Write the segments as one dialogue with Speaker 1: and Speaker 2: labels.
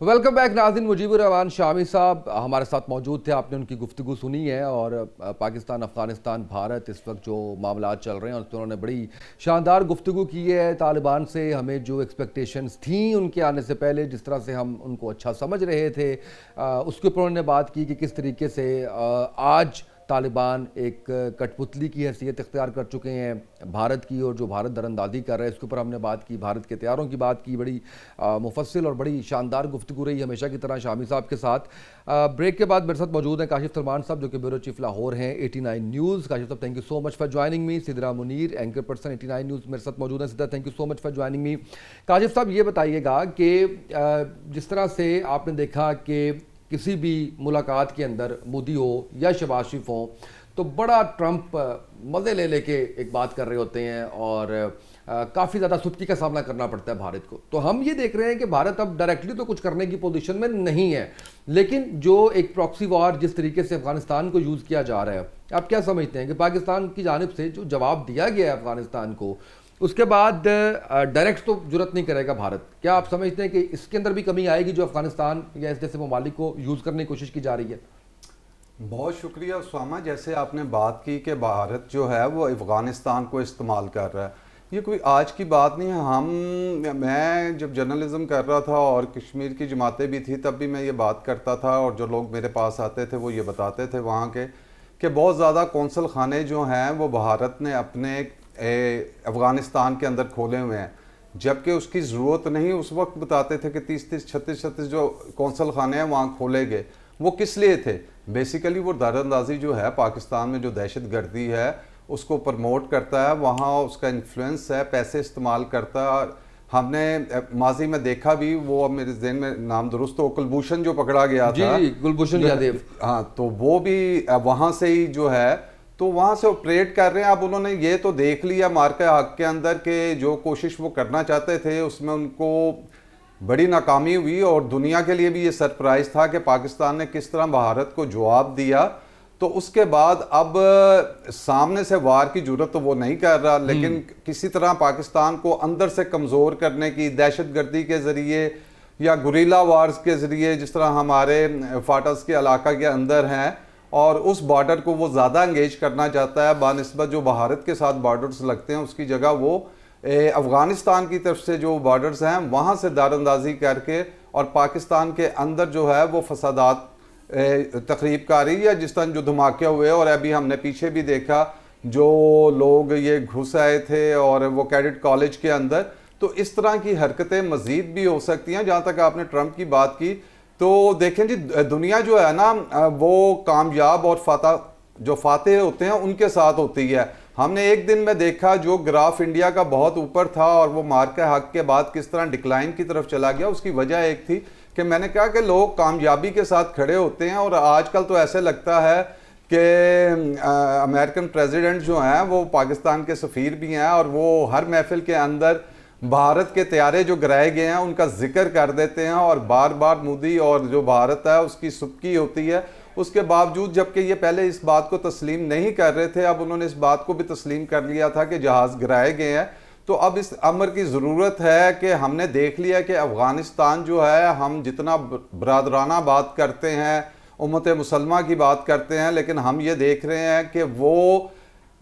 Speaker 1: Welcome back नाज़रीन। मुजीबुर रहमान शामी साहब हमारे साथ मौजूद थे, आपने उनकी गुफ्तगू सुनी है। और पाकिस्तान, अफ़गानिस्तान, भारत इस वक्त जो मामलात चल रहे हैं उस पर उन्होंने बड़ी शानदार गुफ्तगू की है। तालिबान से हमें जो एक्सपेक्टेशंस थी उनके आने से पहले, जिस तरह से हम उनको अच्छा समझ रहे थे, उसके ऊपर उन्होंने बात की कि किस तरीके से आज तालिबान एक कठपुतली की हैसियत इख्तियार कर चुके हैं भारत की, और जो भारत दरअंदाजी कर रहा है इसके ऊपर हमने बात की, भारत के तैयारों की बात की। बड़ी मुफस्सिल और बड़ी शानदार गुफ्तगू रही हमेशा की तरह शामी साहब के साथ। ब्रेक के बाद मेरे साथ मौजूद हैं काशिफ सलमान साहब, जो कि ब्यूरो चीफ लाहौर हैं 89 न्यूज़। काशिफ साहब, thank you so much for joining me. Sidra Munir, anchor person 89 news, मेरे साथ मौजूद हैं। Sidra, thank you so much for joining me. Kashif साहब, ये बताइएगा कि जिस तरह से आपने देखा कि किसी भी मुलाकात के अंदर मोदी हो या शहबाज शरीफ हो तो बड़ा ट्रंप मज़े ले लेके एक बात कर रहे होते हैं और काफ़ी ज़्यादा सुस्ती का सामना करना पड़ता है भारत को। तो हम ये देख रहे हैं कि भारत अब डायरेक्टली तो कुछ करने की पोजीशन में नहीं है, लेकिन जो एक प्रॉक्सी वॉर जिस तरीके से अफगानिस्तान को यूज़ किया जा रहा है, आप क्या समझते हैं कि पाकिस्तान की जानिब से जो जवाब दिया गया है अफगानिस्तान को, उसके बाद डायरेक्ट तो जरूरत नहीं करेगा भारत? क्या आप समझते हैं कि इसके अंदर भी कमी आएगी जो अफगानिस्तान या इस जैसे ममालिक को यूज़ करने की कोशिश की जा रही है?
Speaker 2: बहुत शुक्रिया उसामा। जैसे आपने बात की कि भारत जो है वो अफ़गानिस्तान को इस्तेमाल कर रहा है, ये कोई आज की बात नहीं है। मैं जब जर्नलिज़म कर रहा था और कश्मीर की जमातें भी थी तब भी मैं ये बात करता था, और जो लोग मेरे पास आते थे वो ये बताते थे वहाँ के कि बहुत ज़्यादा कौंसल खाने जो हैं वो भारत ने अपने अफ़गानिस्तान के अंदर खोले हुए हैं, जबकि उसकी ज़रूरत नहीं। उस वक्त बताते थे कि 30-30, 36-36 जो कौंसल खाने हैं वहाँ खोले गए। वो किस लिए थे? बेसिकली वो दरअंदाजी जो है पाकिस्तान में जो दहशत गर्दी है उसको प्रमोट करता है, वहाँ उसका इन्फ्लुएंस है, पैसे इस्तेमाल करता है। हमने माजी में देखा भी, वो अब मेरे जहन में नाम दुरुस्त हो, कुलभूषण जो पकड़ा गया था,
Speaker 1: जी, कुलभूषण जाधव,
Speaker 2: हाँ, तो वो भी वहाँ से ही जो है, तो वहाँ से ऑपरेट कर रहे हैं। अब उन्होंने ये तो देख लिया मार्के हक के अंदर के जो कोशिश वो करना चाहते थे उसमें उनको बड़ी नाकामी हुई, और दुनिया के लिए भी ये सरप्राइज था कि पाकिस्तान ने किस तरह भारत को जवाब दिया। तो उसके बाद अब सामने से वार की जरूरत तो वो नहीं कर रहा, लेकिन किसी तरह पाकिस्तान को अंदर से कमज़ोर करने की, दहशतगर्दी के ज़रिए या गुरीला वार्स के ज़रिए, जिस तरह हमारे फाटस के इलाका के अंदर हैं, और उस बॉर्डर को वो ज़्यादा इंगेज करना चाहता है बानिस्बत जो भारत के साथ बॉर्डर्स लगते हैं उसकी जगह वो अफ़गानिस्तान की तरफ से जो बॉर्डर्स हैं वहाँ से दारंदाजी करके और पाकिस्तान के अंदर जो है वो फसादात तकरीबकारी या जिस तरह जो धमाके हुए, और अभी हमने पीछे भी देखा जो लोग ये घुस आए थे और वो कैडेट कॉलेज के अंदर, तो इस तरह की हरकतें मज़ीद भी हो सकती हैं। जहाँ तक आपने ट्रंप की बात की, तो देखें जी, दुनिया जो है ना वो कामयाब और जो फातेह होते हैं उनके साथ होती है। हमने एक दिन में देखा जो ग्राफ इंडिया का बहुत ऊपर था और वो मार्के हक के बाद किस तरह डिक्लाइन की तरफ चला गया। उसकी वजह एक थी कि मैंने कहा कि लोग कामयाबी के साथ खड़े होते हैं, और आजकल तो ऐसे लगता है कि अमेरिकन प्रेसिडेंट जो हैं वो पाकिस्तान के सफ़ीर भी हैं, और वो हर महफिल के अंदर भारत के तैयारे जो गिराए गए हैं उनका जिक्र कर देते हैं, और बार बार मोदी और जो भारत है उसकी सुबकी होती है। उसके बावजूद जबकि ये पहले इस बात को तस्लीम नहीं कर रहे थे, अब उन्होंने इस बात को भी तस्लीम कर लिया था कि जहाज़ गिराए गए हैं। तो अब इस अमर की ज़रूरत है कि हमने देख लिया कि अफ़गानिस्तान जो है, हम जितना बरादराना बात करते हैं, उम्मत मुसलमा की बात करते हैं, लेकिन हम ये देख रहे हैं कि वो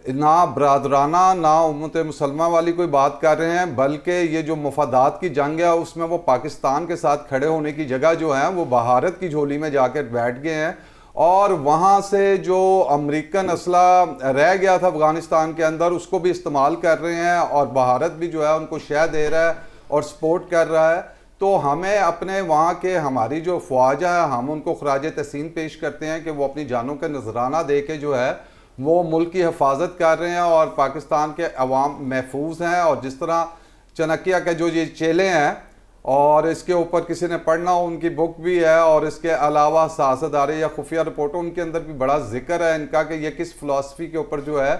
Speaker 2: ना बरादराना ना उम्मत मुसलमा वाली कोई बात कर रहे हैं, बल्कि ये जो मफादात की जंग है उसमें वो पाकिस्तान के साथ खड़े होने की जगह जो है वो भारत की झोली में जाकर बैठ गए हैं, और वहाँ से जो अमेरिकन असला रह गया था अफगानिस्तान के अंदर उसको भी इस्तेमाल कर रहे हैं, और भारत भी जो है उनको शह दे रहा है और सपोर्ट कर रहा है। तो हमें अपने वहाँ के हमारी जो फ़ौज है हम उनको खराज तहसीन पेश करते हैं कि वो अपनी जानों का नजराना दे के जो है वो मुल्क की हिफाजत कर रहे हैं और पाकिस्तान के अवाम महफूज हैं। और जिस तरह चाणक्य के जो ये चेले हैं, और इसके ऊपर किसी ने पढ़ना हो उनकी बुक भी है, और इसके अलावा साहसदारे या खुफिया रिपोर्टों उनके अंदर भी बड़ा जिक्र है इनका कि ये किस फ़िलासफ़ी के ऊपर जो है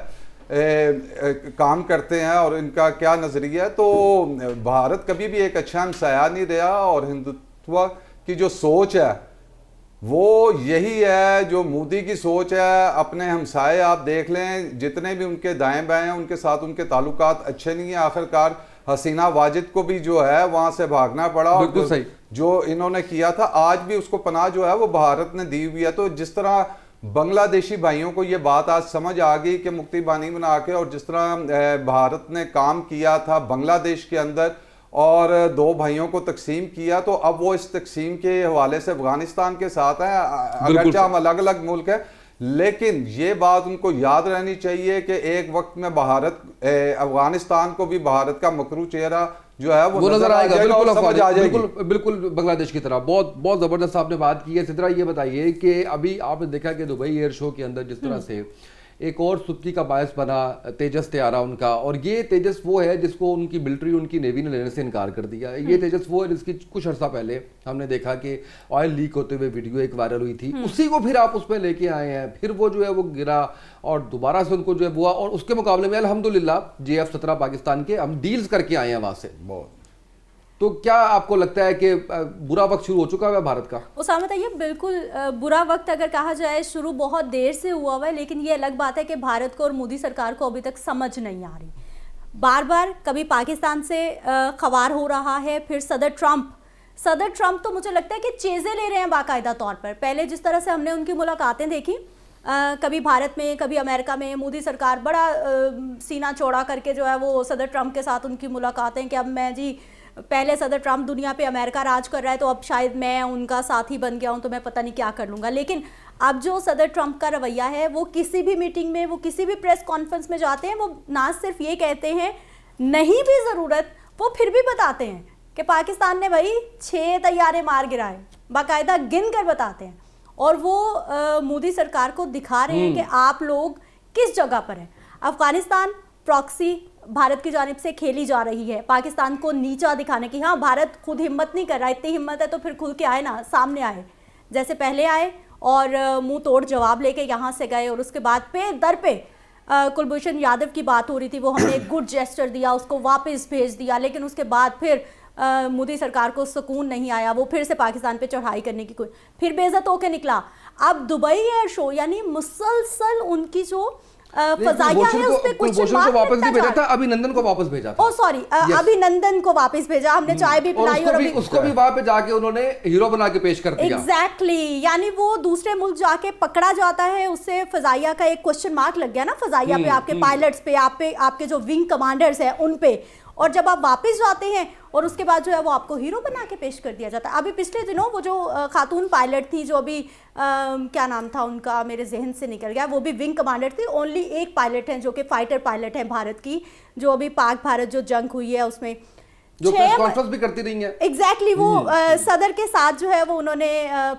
Speaker 2: काम करते हैं और इनका क्या नज़रिया है। तो भारत कभी भी एक अच्छा हमसाया नहीं रहा, और हिंदुत्व की जो सोच है वो यही है जो मोदी की सोच है। अपने हमसाए आप देख लें, जितने भी उनके दाएं बाएं हैं उनके साथ उनके ताल्लुकात अच्छे नहीं हैं। आखिरकार हसीना वाजिद को भी जो है वहां से भागना पड़ा, और
Speaker 1: बिल्कुल सही।
Speaker 2: जो इन्होंने किया था आज भी उसको पनाह जो है वो भारत ने दी हुई है। तो जिस तरह बांग्लादेशी भाइयों को ये बात आज समझ आ गई कि मुक्ति बानी बना के, और जिस तरह भारत ने काम किया था बांग्लादेश के अंदर और 2 भाइयों को तकसीम किया, तो अब वो इस तकसीम के हवाले से अफगानिस्तान के साथ है। अगरचे हम अलग अलग मुल्क है, लेकिन ये बात उनको याद रहनी चाहिए कि एक वक्त में भारत अफगानिस्तान को भी भारत का मकरू चेहरा जो है वो
Speaker 1: नजर आएगा, बिल्कुल
Speaker 2: समझ आ जाएगी।
Speaker 1: बिल्कुल बिल्कुल बांग्लादेश की तरह। बहुत बहुत जबरदस्त आपने बात की है। सिद्रा, ये बताइए कि अभी आपने देखा कि दुबई एयर शो के अंदर जिस तरह से एक और सुर्खी का बायस बना तेजस तैयारा उनका, और ये तेजस वो है जिसको उनकी मिलिट्री, उनकी नेवी ने लेने से इनकार कर दिया। ये तेजस वो है जिसकी कुछ अर्सा पहले हमने देखा कि ऑयल लीक होते हुए वीडियो एक वायरल हुई थी, उसी को फिर आप उसमें लेके आए हैं, फिर वो जो है वो गिरा और दोबारा से उनको जो है हुआ, और उसके मुकाबले में अल्हम्दुलिल्लाह JF-17 पाकिस्तान के हम डील्स करके आए हैं वहां से।
Speaker 2: बहुत।
Speaker 1: तो क्या आपको लगता है कि बुरा वक्त शुरू हो चुका है भारत का?
Speaker 3: उसामा तैयब, बिल्कुल बुरा वक्त अगर कहा जाए शुरू बहुत देर से हुआ हुआ है, लेकिन ये अलग बात है कि भारत को और मोदी सरकार को अभी तक समझ नहीं आ रही। बार बार कभी पाकिस्तान से खवार हो रहा है, फिर सदर ट्रंप तो मुझे लगता है कि चेज़े ले रहे हैं बाकायदा तौर पर। पहले जिस तरह से हमने उनकी मुलाकातें देखी, कभी भारत में कभी अमेरिका में, मोदी सरकार बड़ा सीना चौड़ा करके जो है वो सदर ट्रंप के साथ उनकी मुलाकातें कि अब मैं जी, पहले सदर ट्रंप दुनिया पे अमेरिका राज कर रहा है तो अब शायद मैं उनका साथी बन गया हूं तो मैं पता नहीं क्या कर लूँगा। लेकिन अब जो सदर ट्रंप का रवैया है, वो किसी भी मीटिंग में, वो किसी भी प्रेस कॉन्फ्रेंस में जाते हैं, वो ना सिर्फ ये कहते हैं नहीं भी ज़रूरत, वो फिर भी बताते हैं कि पाकिस्तान ने भाई 6 तैयारे मार गिराए, बाकायदा गिन कर बताते हैं। और वो मोदी सरकार को दिखा रहे हैं कि आप लोग किस जगह पर हैं। अफगानिस्तान प्रॉक्सी भारत की जानिब से खेली जा रही है, पाकिस्तान को नीचा दिखाने की। हाँ, भारत खुद हिम्मत नहीं कर रहा, इतनी हिम्मत है तो फिर खुल के आए ना, सामने आए, जैसे पहले आए और मुंह तोड़ जवाब लेके यहाँ से गए। और उसके बाद पे दर पे कुलभूषण यादव की बात हो रही थी, वो हमने एक गुड जेस्चर दिया, उसको वापस भेज दिया, लेकिन उसके बाद फिर मोदी सरकार को सुकून नहीं आया, वो फिर से पाकिस्तान पे चढ़ाई करने की कोई, फिर बेइज्जत होके निकला। अब दुबई एयर शो यानी मुसलसल उनकी जो फजाइया है उस पे कुछ
Speaker 1: को वापस नहीं भेजा था, अभिनंदन को वापस भेजा था।
Speaker 3: ओ सॉरी, अभिनंदन को वापस भेजा, हमने चाय भी पिलाई और
Speaker 1: उसको भी वहां पे जाके उन्होंने हीरो बना के पेश कर दिया।
Speaker 3: एग्जैक्टली, यानी वो दूसरे मुल्क जाके पकड़ा जाता है, उससे फजाइया का एक क्वेश्चन मार्क लग गया ना फजाइया पे, आपके पायलट्स पे, आपके जो विंग कमांडर्स हैं उन पे। और जब आप वापस जाते हैं और उसके बाद जो है वो आपको हीरो बना के पेश कर दिया जाता है। अभी पिछले दिनों वो जो खातून पायलट थी, जो अभी क्या नाम था उनका, मेरे जहन से निकल गया, वो भी विंग कमांडर थी। ओनली एक पायलट हैं जो कि फाइटर पायलट हैं भारत की, जो अभी पाक भारत जो जंग हुई है उसमें
Speaker 1: जो प्रेस कॉन्फ्रेंस भी करती रही है।
Speaker 3: एग्जैक्टली, वो सदर के साथ जो है वो उन्होंने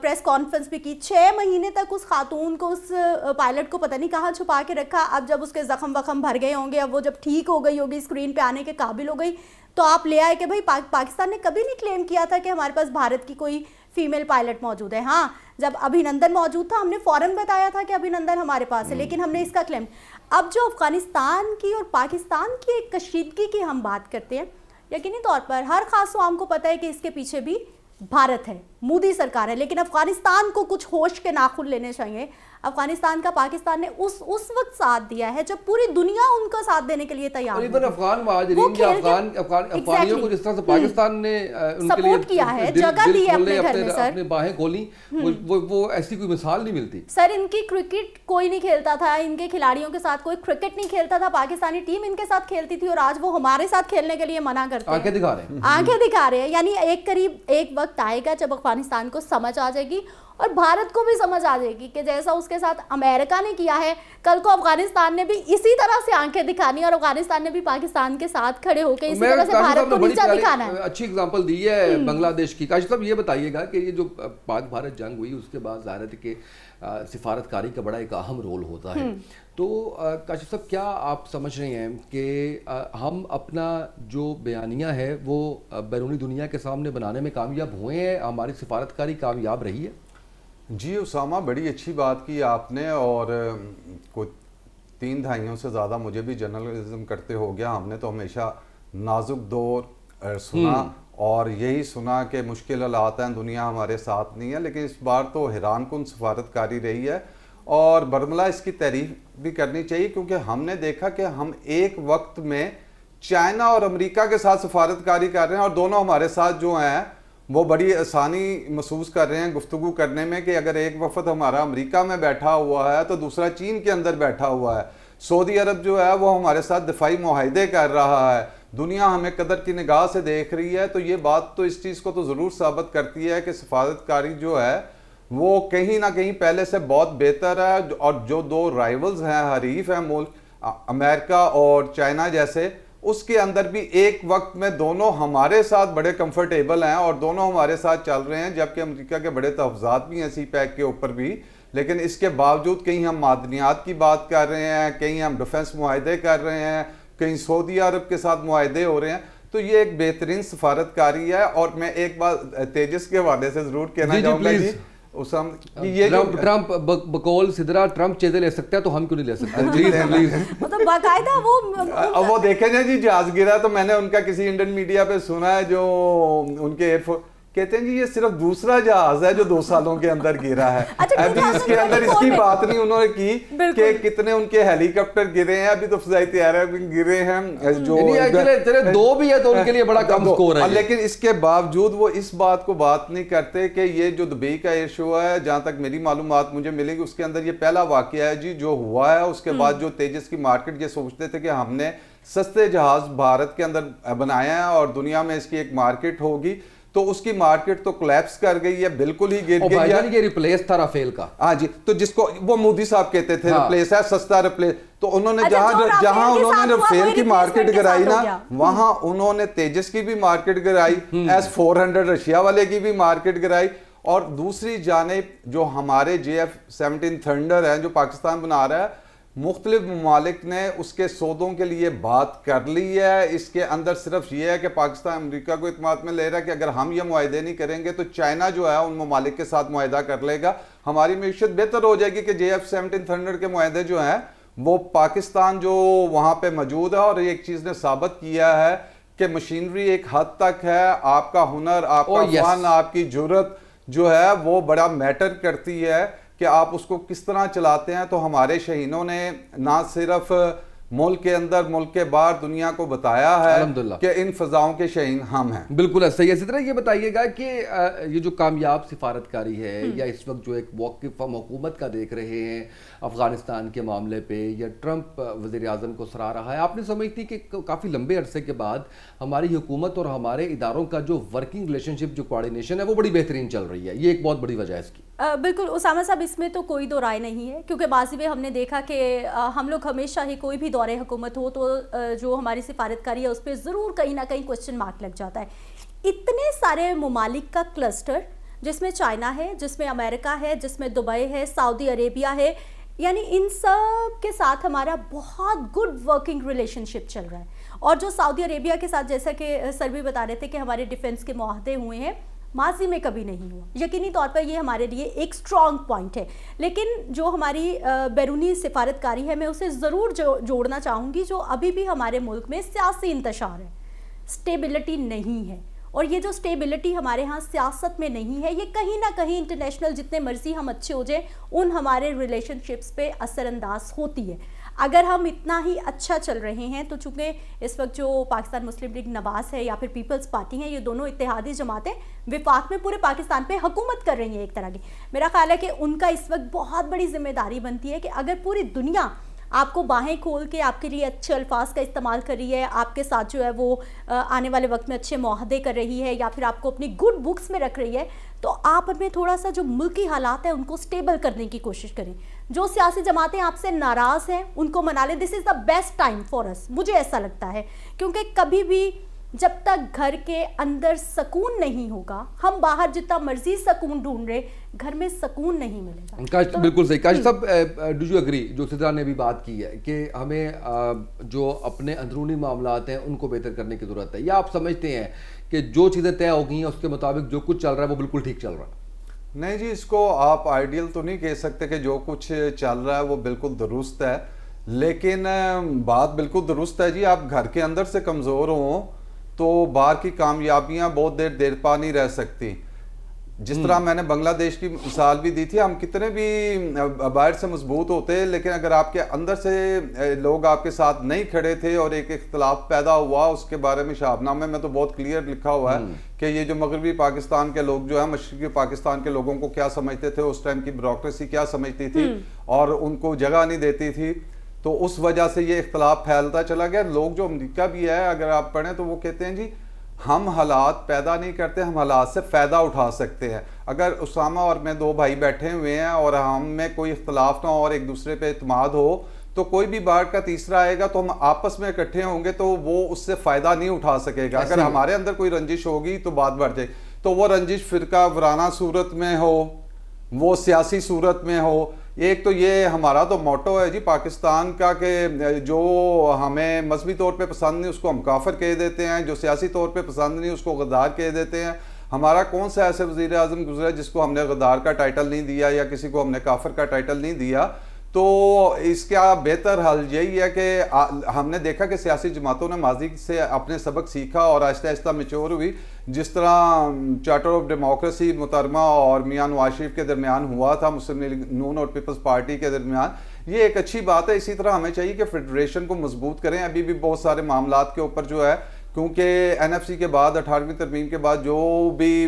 Speaker 3: प्रेस कॉन्फ्रेंस भी की। 6 महीने तक उस खातून को, उस पायलट को पता नहीं कहाँ छुपा के रखा। अब जब उसके जख्म वख्म भर गए होंगे, अब वो जब ठीक हो गई होगी, स्क्रीन पे आने के काबिल हो गई, तो आप ले आए कि भाई पाकिस्तान ने कभी नहीं क्लेम किया था कि हमारे पास भारत की कोई फीमेल पायलट मौजूद है। हाँ, जब अभिनंदन मौजूद था हमने फौरन बताया था कि अभिनंदन हमारे पास है, लेकिन हमने इसका क्लेम। अब जो अफगानिस्तान की और पाकिस्तान की एक कशीदगी की हम बात करते हैं, यकीनी तौर पर हर खास आवाम को पता है कि इसके पीछे भी भारत है, मोदी सरकार है। लेकिन अफगानिस्तान को कुछ होश के नाखून लेने चाहिए। अफगानिस्तान का पाकिस्तान ने उस वक्त साथ दिया है जब पूरी दुनिया उनका साथ देने के लिए तैयार है।
Speaker 1: इवन अफगान महाजरीन या अफगानियों को जिस तरह से पाकिस्तान ने उनके लिए
Speaker 3: सपोर्ट किया है, जगह दी है अपने घर में सर,
Speaker 1: अपने बाहें खोली, वो ऐसी कोई मिसाल नहीं मिलती
Speaker 3: सर। इनकी क्रिकेट कोई नहीं खेलता था, इनके खिलाड़ियों के साथ कोई क्रिकेट नहीं खेलता था, पाकिस्तानी टीम इनके साथ खेलती थी, और आज वो हमारे साथ खेलने के लिए मना करते हैं,
Speaker 1: आंखें दिखा रहे हैं,
Speaker 3: आंखें दिखा रहे हैं। यानी एक वक्त आएगा जब अफगानिस्तान को समझ आ जाएगी और भारत को भी समझ आ जाएगी कि जैसा उसके साथ अमेरिका ने किया है, कल को अफगानिस्तान ने भी इसी तरह से आंखें दिखानी, और अफगानिस्तान ने भी पाकिस्तान के साथ खड़े होकर इसी तरह से भारत को नीचा दिखाना है।
Speaker 1: अच्छी एग्जांपल दी है बांग्लादेश की। काशिफ साहब, ये बताइएगा कि ये जो पाक भारत जंग हुई उसके बाद ज़ाहिर है कि सिफारतकारी का बड़ा एक अहम रोल होता है। तो काशिफ साहब, क्या आप समझ रहे हैं कि हम अपना जो बयानिया है वो बैरूनी दुनिया के सामने बनाने में कामयाब हुए हैं? हमारी सिफारतकारी कामयाब रही है?
Speaker 2: जी उसामा, बड़ी अच्छी बात की आपने, और कुछ 3 दहाइयों से ज़्यादा मुझे भी जर्नलिज्म करते हो गया। हमने तो हमेशा नाजुक दौर सुना और यही सुना कि मुश्किल हालात हैं, दुनिया हमारे साथ नहीं है। लेकिन इस बार तो हैरानकुन सफारतकारी रही है, और बरमला इसकी तारीफ भी करनी चाहिए, क्योंकि हमने देखा कि हम एक वक्त में चाइना और अमेरिका के साथ सफारतकारी कर रहे हैं, और दोनों हमारे साथ जो हैं वो बड़ी आसानी महसूस कर रहे हैं गुफ्तगू करने में कि अगर एक वफद हमारा अमेरिका में बैठा हुआ है तो दूसरा चीन के अंदर बैठा हुआ है। सऊदी अरब जो है वो हमारे साथ दिफाई मुआहदे कर रहा है, दुनिया हमें कदर की निगाह से देख रही है। तो ये बात तो इस चीज़ को तो ज़रूर साबित करती है कि सफारतकारी जो है वो कहीं ना कहीं पहले से बहुत बेहतर है। और जो दो राइवल्स हैं, हरीफ हैं मुल्क, अमेरिका और चाइना जैसे, उसके अंदर भी एक वक्त में दोनों हमारे साथ बड़े कंफर्टेबल हैं और दोनों हमारे साथ चल रहे हैं, जबकि अमेरिका के बड़े तहफ़्ज़ात भी हैं सी पैक के ऊपर भी। लेकिन इसके बावजूद कहीं हम मादनियात की बात कर रहे हैं, कहीं हम डिफेंस मुआहदे कर रहे हैं, कहीं सऊदी अरब के साथ मुआहदे हो रहे हैं। तो ये एक बेहतरीन सफारतकारी है। और मैं एक बात तेजस के हवाले से ज़रूर कहना चाहूँगा जी, उसम कि ये
Speaker 1: ट्रम्प बकौल सिदरा ट्रम्प चीजें ले सकता है तो हम क्यों नहीं ले सकते? Please please.
Speaker 3: मतलब बाकायदा वो
Speaker 2: अब वो देखे ना जी, जहाज गिरा तो मैंने उनका किसी इंडियन मीडिया पे सुना है, जो उनके एयरफोर्स कहते हैं जी ये सिर्फ दूसरा जहाज है जो 2 सालों के अंदर गिरा है।
Speaker 3: अच्छा,
Speaker 2: अभी इसके अंदर इसकी बात नहीं उन्होंने की कि कितने उनके हेलीकॉप्टर गिरे हैं, अभी तो फ़िज़ाई तैयारा गिरे हैं जो
Speaker 1: चले 2 भी है तो उनके लिए बड़ा कम स्कोर है।
Speaker 2: लेकिन इसके बावजूद वो इस बात को बात नहीं करते कि ये जो दुबई का एयर शो है, जहां तक मेरी मालूमात मुझे मिलेगी, उसके अंदर ये पहला वाकया है जी जो हुआ है। उसके बाद जो तेजस की मार्केट ये सोचते थे कि हमने सस्ते जहाज भारत के अंदर बनाए हैं और दुनिया में इसकी एक मार्केट होगी, तो उसकी मार्केट तो कोलैप्स कर गई है, बिल्कुल ही गिर गई है।
Speaker 1: ये रिप्लेस था राफेल का।
Speaker 2: हाँ जी, तो जिसको वो मोदी साहब कहते थे रिप्लेस है, सस्ता रिप्लेस। तो उन्होंने जहां उन्होंने राफेल की मार्केट गिराई ना, वहां उन्होंने तेजस की भी मार्केट गिराई, S-400 रशिया वाले की भी मार्केट गिराई। और दूसरी जानिब जो हमारे JF-17 थंडर है जो पाकिस्तान बना रहा है, मुख्तलिफ ममालिक ने उसके सौदों के लिए बात कर ली है। इसके अंदर सिर्फ ये है कि पाकिस्तान अमेरिका को इत्मीनान में ले रहा है कि अगर हम ये मुआहदे नहीं करेंगे तो चाइना जो है उन ममालिक के साथ मुआहदा कर लेगा, हमारी मीशत बेहतर हो जाएगी। कि JF-17 थंडर के मुआहदे जो हैं वो पाकिस्तान जो वहाँ पे मौजूद है, और एक चीज़ ने साबित किया है कि मशीनरी एक हद तक है, आपका हुनर, आपका फन, आपकी जुर्रत जो है वो बड़ा मैटर करती है कि आप उसको किस तरह चलाते हैं। तो हमारे शहीनों ने ना सिर्फ मुल्क के अंदर मुल्क के बाहर दुनिया को बताया है कि इन फजाओं के शहीन हम हैं।
Speaker 1: बिल्कुल सही है। इसी तरह ये बताइएगा कि ये जो कामयाब सिफारतकारी है या इस वक्त जो एक मौक़िफ़ हम हुकूमत का देख रहे हैं अफगानिस्तान के मामले पे, या ट्रंप वज़ीर आज़म को सराह रहा है, आपने समझती कि काफ़ी लंबे अरसे के बाद हमारी हुकूमत और हमारे इदारों का जो वर्किंग रिलेशनशिप, जो कोऑर्डिनेशन है वो बड़ी बेहतरीन चल रही है, ये एक बहुत बड़ी वजह है इसकी?
Speaker 3: बिल्कुल उसामा साहब, इसमें तो कोई दो राय नहीं है, क्योंकि माजी में हमने देखा कि हम लोग हमेशा ही कोई भी दौरे हुकूमत हो तो जो हमारी सिफारतकारी है उस पर ज़रूर कहीं ना कहीं क्वेश्चन मार्क लग जाता है। इतने सारे ममालिक का क्लस्टर, जिसमें चाइना है, जिसमें अमेरिका है, जिसमें दुबई है, सऊदी अरेबिया है, यानी इन सब के साथ हमारा बहुत गुड वर्किंग रिलेशनशिप चल रहा है। और जो सऊदी अरेबिया के साथ, जैसा कि सर भी बता रहे थे कि हमारे डिफेंस के मुआहदे हुए हैं, माजी में कभी नहीं हुआ। यकीनी तौर पर ये हमारे लिए एक स्ट्रॉन्ग पॉइंट है। लेकिन जो हमारी बैरूनी सिफारतकारी है, मैं उसे ज़रूर जोड़ना चाहूँगी। जो अभी भी हमारे मुल्क में सियासी इंतशार है, स्टेबिलिटी नहीं है, और ये जो स्टेबिलिटी हमारे यहाँ सियासत में नहीं है, ये कहीं ना कहीं इंटरनेशनल जितने मर्जी हम अच्छे हो जाए उन हमारे रिलेशनशिप्स पे असरअंदाज होती है। अगर हम इतना ही अच्छा चल रहे हैं तो चूँकि इस वक्त जो पाकिस्तान मुस्लिम लीग नवाज है या फिर पीपल्स पार्टी है, ये दोनों इत्तेहादी जमातें विफाक में पूरे पाकिस्तान पे हुकूमत कर रही हैं एक तरह की। मेरा ख्याल है कि उनका इस वक्त बहुत बड़ी जिम्मेदारी बनती है कि अगर पूरी दुनिया आपको बाहें खोल के आपके लिए अच्छे अल्फाज का इस्तेमाल कर रही है, आपके साथ जो है वो आने वाले वक्त में अच्छे मुआहदे कर रही है, या फिर आपको अपनी गुड बुक्स में रख रही है, तो आप अपने थोड़ा सा जो मुल्की हालात है उनको स्टेबल करने की कोशिश करें। जो सियासी जमातें आपसे नाराज़ हैं उनको मना लें। This is the best time for us, मुझे ऐसा लगता है, क्योंकि कभी भी जब तक घर के अंदर सुकून नहीं होगा, हम बाहर जितना मर्जी सुकून ढूंढ रहे, घर में सुकून नहीं मिलेगा।
Speaker 1: तो बिल्कुल सही। काश साहब, डू यू एग्री, जो सिद्रा ने भी बात की है कि हमें जो अपने अंदरूनी मामलात हैं उनको बेहतर करने की ज़रूरत है, या आप समझते हैं कि जो चीज़ें तय हो गई हैं उसके मुताबिक जो कुछ चल रहा है वो बिल्कुल ठीक चल रहा है?
Speaker 2: नहीं जी, इसको आप आइडियल तो नहीं कह सकते कि जो कुछ चल रहा है वो बिल्कुल दुरुस्त है, लेकिन बात बिल्कुल दुरुस्त है जी। आप घर के अंदर से कमज़ोर हों तो बाहर की कामयाबियां बहुत देर पा नहीं रह सकती। जिस तरह मैंने बांग्लादेश की मिसाल भी दी थी, हम कितने भी बाहर से मजबूत होते, लेकिन अगर आपके अंदर से लोग आपके साथ नहीं खड़े थे और एक इख्तलाफ पैदा हुआ, उसके बारे में शहाबनामे में तो बहुत क्लियर लिखा हुआ है कि ये जो मगरबी पाकिस्तान के लोग जो है मशरकी पाकिस्तान के लोगों को क्या समझते थे, उस टाइम की ब्यूरोक्रेसी क्या समझती थी और उनको जगह नहीं देती थी, तो उस वजह से ये इख्तलाफ फैलता चला गया। लोग जो अमरीका भी है, अगर आप पढ़ें तो वो कहते हैं जी हम हालात पैदा नहीं करते, हम हालात से फ़ायदा उठा सकते हैं। अगर उसामा और मैं दो भाई बैठे हुए हैं और हम में कोई इख्तलाफ ना हो और एक दूसरे पे इत्माद हो, तो कोई भी बाहर का तीसरा आएगा तो हम आपस में इकट्ठे होंगे तो वो उससे फ़ायदा नहीं उठा सकेगा। अगर हमारे अंदर कोई रंजिश होगी तो बात बढ़ जाएगी, तो वो रंजिश फ़िरका वराना सूरत में हो, वो सियासी सूरत में हो। एक तो ये हमारा तो मोटो है जी पाकिस्तान का कि जो हमें मजहबी तौर पे पसंद नहीं उसको हम काफिर कह देते हैं, जो सियासी तौर पे पसंद नहीं उसको गद्दार कह देते हैं। हमारा कौन सा ऐसे वज़ीर आज़म गुजरा जिसको हमने गद्दार का टाइटल नहीं दिया या किसी को हमने काफिर का टाइटल नहीं दिया। तो इसका बेहतर हल यही है कि हमने देखा कि सियासी जमातों ने माजी से अपने सबक सीखा और आहिस्ता आहिस्ता मैच्योर हुई। जिस तरह चार्टर ऑफ डेमोक्रेसी मुहतरमा और मियां नवाज शरीफ के दरमियान हुआ था, मुस्लिम लीग नून और पीपल्स पार्टी के दरमियान, ये एक अच्छी बात है। इसी तरह हमें चाहिए कि फेडरेशन को मजबूत करें। अभी भी बहुत सारे मामलात के ऊपर जो है, क्योंकि एनएफसी के बाद 18वीं तरमीम के बाद जो भी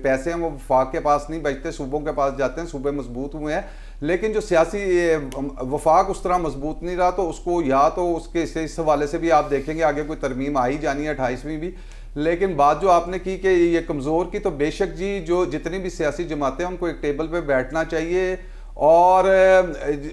Speaker 2: पैसे हैं वो वफाक के पास नहीं बचते, सूबों के पास जाते हैं, सूबे मजबूत हुए हैं, लेकिन जो सियासी वफाक उस तरह मजबूत नहीं रहा, तो उसको या तो उसके इस हवाले से भी आप देखेंगे आगे कोई तरमीम आ ही जानी है 28वीं भी। लेकिन बात जो आपने की कि ये कमज़ोर की, तो बेशक जी जो जितनी भी सियासी जमातें हैं उनको एक टेबल पे बैठना चाहिए। और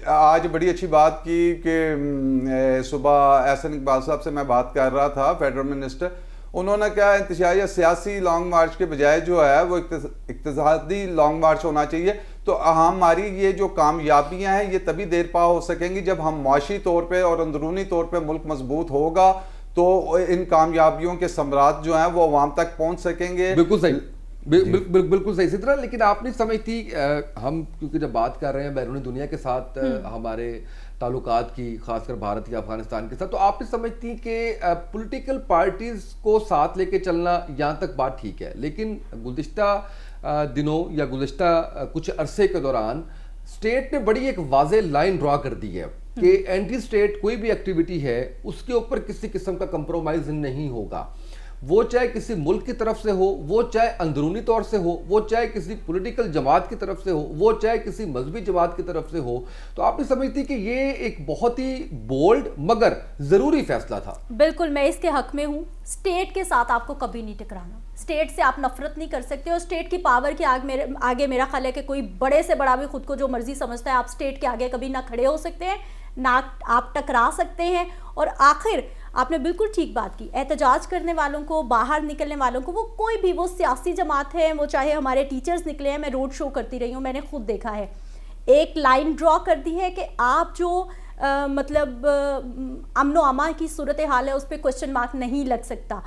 Speaker 2: आज बड़ी अच्छी बात की कि सुबह एहसन इकबाल साहब से मैं बात कर रहा था, फेडरल मिनिस्टर, उन्होंने क्या इंतशारी या सियासी लॉन्ग मार्च के बजाय जो है वो इक्तिसादी लॉन्ग मार्च होना चाहिए। तो हमारी ये जो कामयाबियां हैं ये तभी देर पा हो सकेंगी जब हम माशी तौर पे और अंदरूनी तौर पे मुल्क मजबूत होगा, तो इन कामयाबियों के समरात जो हैं वो अवाम तक पहुंच सकेंगे।
Speaker 1: बिल्कुल सही, बिल्कुल सही। इसी तरह लेकिन आप नहीं समझती, हम क्योंकि जब बात कर रहे हैं बैरूनी दुनिया के साथ हमारे ताल्लुकात की, खासकर भारत या अफगानिस्तान के साथ, तो आप नहीं समझती कि पॉलिटिकल पार्टीज को साथ लेके चलना यहाँ तक बात ठीक है, लेकिन गुज़िश्ता दिनों या गुज़िश्ता कुछ अरसे के दौरान स्टेट ने बड़ी एक वाज़े लाइन ड्रा कर दी है कि एंटी स्टेट कोई भी एक्टिविटी है उसके ऊपर किसी किस्म का कंप्रोमाइज नहीं होगा, वो चाहे किसी मुल्क की तरफ से हो, वो चाहे अंदरूनी तौर से हो, वो चाहे किसी पॉलिटिकल जमात की तरफ से हो, वो चाहे किसी मजहबी जमात की तरफ से हो। तो आप नहीं समझती कि ये एक बहुत ही बोल्ड मगर ज़रूरी फैसला था?
Speaker 3: बिल्कुल, मैं इसके हक में हूँ। स्टेट के साथ आपको कभी नहीं टकराना, स्टेट से आप नफरत नहीं कर सकते, और स्टेट की पावर के आगे मेरा ख्याल है कि कोई बड़े से बड़ा भी खुद को जो मर्जी समझता है, आप स्टेट के आगे कभी ना खड़े हो सकते हैं ना आप टकरा सकते हैं। और आखिर आपने बिल्कुल ठीक बात की, एहतजाज करने वालों को, बाहर निकलने वालों को, वो कोई भी, वो सियासी जमात है, वो चाहे हमारे टीचर्स निकले हैं, मैं रोड शो करती रही हूँ, मैंने खुद देखा है, एक लाइन ड्रॉ कर दी है कि आप जो मतलब अमनो अमा की सूरत हाल है उस पर क्वेश्चन मार्क नहीं लग सकता,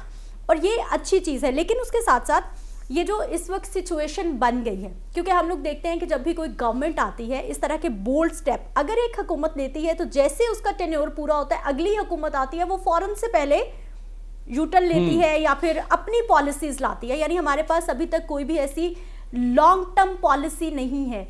Speaker 3: और ये अच्छी चीज़ है। लेकिन उसके साथ साथ ये जो इस वक्त सिचुएशन बन गई है, क्योंकि हम लोग देखते हैं कि जब भी कोई गवर्नमेंट आती है इस तरह के बोल्ड स्टेप अगर एक हुकूमत लेती है, तो जैसे उसका टेन्योर पूरा होता है, अगली हुकूमत आती है, वो फौरन से पहले यूटर्न लेती है या फिर अपनी पॉलिसीज लाती है। यानी हमारे पास अभी तक कोई भी ऐसी लॉन्ग टर्म पॉलिसी नहीं है।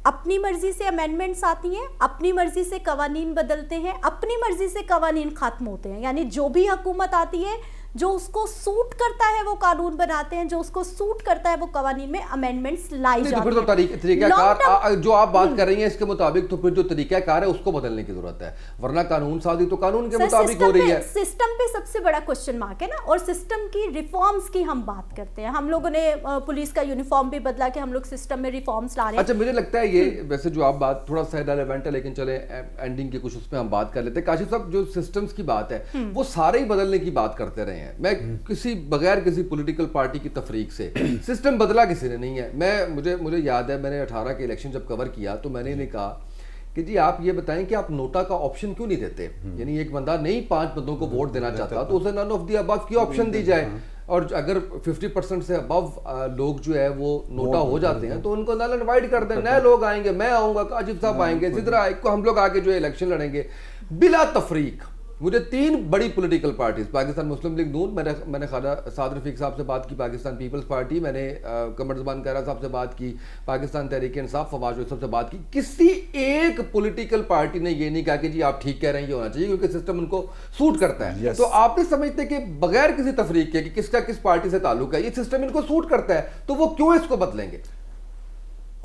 Speaker 3: अपनी मर्जी से अमेंडमेंट्स आती हैं, अपनी मर्जी से कवानीन बदलते हैं, अपनी मर्जी से कवानीन खत्म होते हैं। यानी जो भी हुकूमत आती है, जो उसको सूट करता है वो कानून बनाते हैं, जो उसको सूट करता है वो कवानीन में अमेंडमेंट्स लाई जाती हैं।
Speaker 1: तो फिर तो तरीकाकार जो आप बात कर रही हैं इसके मुताबिक, तो फिर जो तरीकाकार है उसको बदलने की जरूरत है, वरना कानून साजी तो कानून के मुताबिक हो रही है।
Speaker 3: सिस्टम पे सबसे बड़ा क्वेश्चन मार्क है ना, और सिस्टम की रिफॉर्म्स की हम बात करते हैं। हम लोगों ने पुलिस का यूनिफॉर्म भी बदला कि हम लोग सिस्टम में रिफॉर्म्स ला रहे हैं।
Speaker 1: अच्छा, मुझे लगता है ये वैसे जो आप बात थोड़ा सा रेलेवेंट है, लेकिन चले एंडिंग के कुछ उस पर हम बात कर लेते हैं। काशिफ साहब, जो सिस्टम्स की बात है वो सारे ही बदलने की बात करते रहे हैं। मैं किसी बगैर किसी पॉलिटिकल पार्टी की तफरीक से, सिस्टम बदला किसी ने नहीं है। मुझे याद है, मैंने 18 के इलेक्शन जब कवर किया तो मैंने इन्हें कहा कि जी आप ये बताएं कि आप नोटा का ऑप्शन क्यों नहीं देते। यानी एक बंदा नहीं 5 बंदों को वोट देना चाहता तो उसे नन ऑफ द अबव की ऑप्शन दी जाए, और अगर 50% से अबव लोग जो है वो नोटा हो जाते हैं तो उनको नल इनवाइट कर दें। नए लोग आएंगे, मैं आऊंगा, काशिफ साहब आएंगे, जिधर हम लोग आके जो इलेक्शन लड़ेंगे बिला तफरीक। मुझे 3 बड़ी पॉलिटिकल पार्टीज, पाकिस्तान मुस्लिम लीग नून, मैंने खादा साद रफीक साहब से बात की, पाकिस्तान पीपल्स पार्टी, मैंने कमर ज़बान कहरा साहब से बात की, पाकिस्तान तहरीक इंसाफ फवाद यूसुफ से बात की। किसी एक पॉलिटिकल पार्टी ने ये नहीं कहा कि जी आप ठीक कह रहे हैं, ये होना चाहिए, क्योंकि सिस्टम उनको सूट करता है। तो आप नहीं समझते कि बगैर किसी तफरीक के कि किसका किस पार्टी से ताल्लुक है, ये सिस्टम इनको सूट करता है, तो वो क्यों इसको बदलेंगे?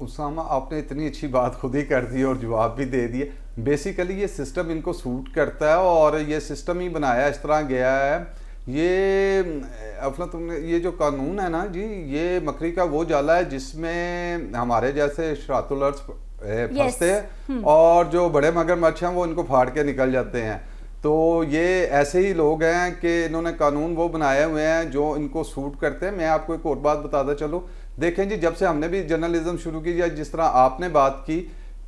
Speaker 2: उसामा, आपने इतनी अच्छी बात खुद ही कर दी और जवाब भी दे दिए। बेसिकली ये सिस्टम इनको सूट करता है और ये सिस्टम ही बनाया इस तरह गया है। ये अफला तुमने ये जो कानून है ना जी, ये मकड़ी का वो जाला है जिसमें हमारे जैसे शरातुल अर्ज फंसते हैं और जो बड़े मगरमच्छ हैं वो इनको फाड़ के निकल जाते हैं। तो ये ऐसे ही लोग हैं कि इन्होंने कानून वो बनाए हुए हैं जो इनको सूट करते हैं। मैं आपको एक और बात बताता चलूँ, देखें जी, जब से हमने भी जर्नलिज्म शुरू की, या जिस तरह आपने बात की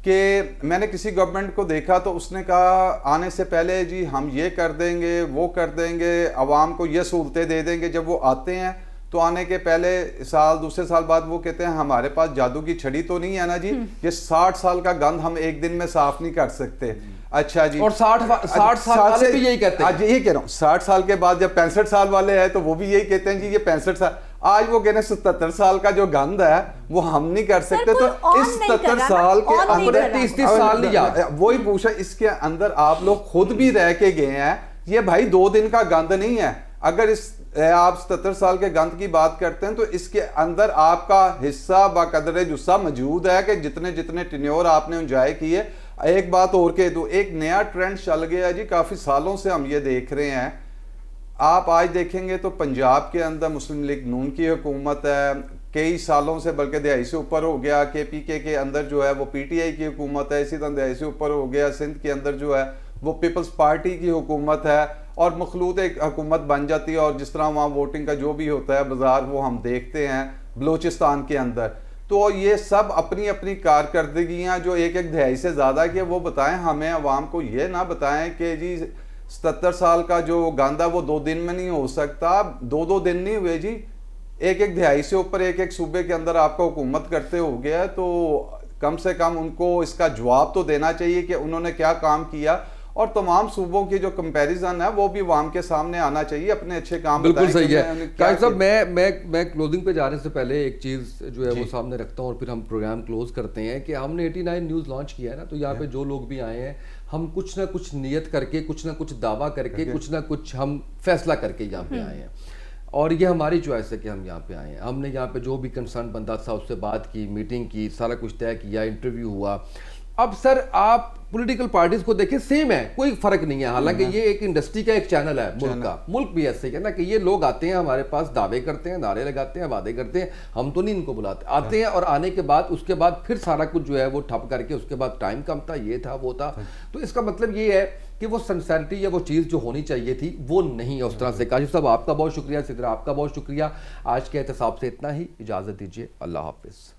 Speaker 2: कि मैंने किसी गवर्नमेंट को देखा तो उसने कहा आने से पहले जी हम ये कर देंगे, वो कर देंगे, आवाम को ये सहूलतें दे देंगे। जब वो आते हैं तो आने के पहले साल, दूसरे साल बाद वो कहते हैं हमारे पास जादू की छड़ी तो नहीं है ना जी, ये 60 साल का गंद हम एक दिन में साफ नहीं कर सकते। अच्छा जी,
Speaker 1: और 60 साल वाले भी यही कहते हैं।
Speaker 2: आज यही कह रहा हूँ, 60 साल के बाद जब 65 साल वाले हैं तो वो भी यही कहते हैं जी ये 65 साल। आज वो कहते हैं 77 साल का जो गंद है वो हम नहीं कर सकते। तो इस 77 साल के अंदर
Speaker 1: 30 साल नहीं याद,
Speaker 2: वही पूछा, इसके अंदर आप लोग खुद भी रह के गए हैं। ये भाई 2 दिन का गंद नहीं है। अगर इस आप 77 साल के गंद की बात करते हैं तो इसके अंदर आपका हिस्सा बाकदरे जुस्सा मौजूद है कि जितने जितने टेन्योर आपने एंजॉय किए। एक बात और कह दूं, एक नया ट्रेंड चल गया जी, काफी सालों से हम ये देख रहे हैं। आप आज देखेंगे तो पंजाब के अंदर मुस्लिम लीग नून की हुकूमत है कई सालों से, बल्कि दिहाई से ऊपर हो गया। KPK के अंदर जो है वो PTI की हुकूमत है, इसी तरह दिहाई से ऊपर हो गया। सिंध के अंदर जो है वो पीपल्स पार्टी की हुकूमत है और मखलूत एक हुकूमत बन जाती है। और जिस तरह वहाँ वोटिंग का जो भी होता है बाजार, वो हम देखते हैं बलूचिस्तान के अंदर। तो ये सब अपनी अपनी कारकर्दगियाँ जो एक एक दिहाई से ज़्यादा की वो बताएं हमें, अवाम को ये ना बताएं कि जी 77 साल का जो गांधा वो 2 दिन में नहीं हो सकता। 2 दिन नहीं हुए जी, एक एक दिहाई से ऊपर एक एक सूबे के अंदर आपका हुकूमत करते हो गया। तो कम से कम उनको इसका जवाब तो देना चाहिए कि उन्होंने क्या काम किया। और तमाम सूबों की जो कंपैरिजन है वो भी अवाम के सामने आना चाहिए, अपने अच्छे काम।
Speaker 1: बिल्कुल सही है कायद साहब। मैं क्लोजिंग पे जाने से पहले एक चीज़ जो है वो सामने रखता हूँ और फिर हम प्रोग्राम क्लोज करते हैं कि हमने 89 न्यूज़ लॉन्च किया है ना, तो यहाँ पे जो लोग भी आए हैं हम कुछ ना कुछ नियत करके, कुछ ना कुछ दावा करके, कुछ ना कुछ हम फैसला करके यहाँ पे आए हैं। और ये हमारी चॉइस है कि हम यहाँ पे आए हैं। हमने यहाँ पे जो भी कंसर्न बंदा था उससे बात की, मीटिंग की, सारा कुछ तय किया, इंटरव्यू हुआ। अब सर आप पॉलिटिकल पार्टीज को देखें, सेम है, कोई फर्क नहीं है। हालांकि ये एक इंडस्ट्री का एक चैनल है मुल्क का, मुल्क भी ऐसे है ना कि ये लोग आते हैं हमारे पास, दावे करते हैं, नारे लगाते हैं, वादे करते हैं, हम तो नहीं इनको बुलाते, आते हैं और आने के बाद उसके बाद फिर सारा कुछ जो है वो ठप करके, उसके बाद टाइम कम था, ये था वो था। तो इसका मतलब ये है कि वो सिंसेरिटी या वो चीज़ जो होनी चाहिए थी वो नहीं है उस तरह से। काशिफ साहब आपका बहुत शुक्रिया, सिद्रा आपका बहुत शुक्रिया। आज के एहतसाब से इतना ही, इजाज़त दीजिए, अल्लाह हाफिज़।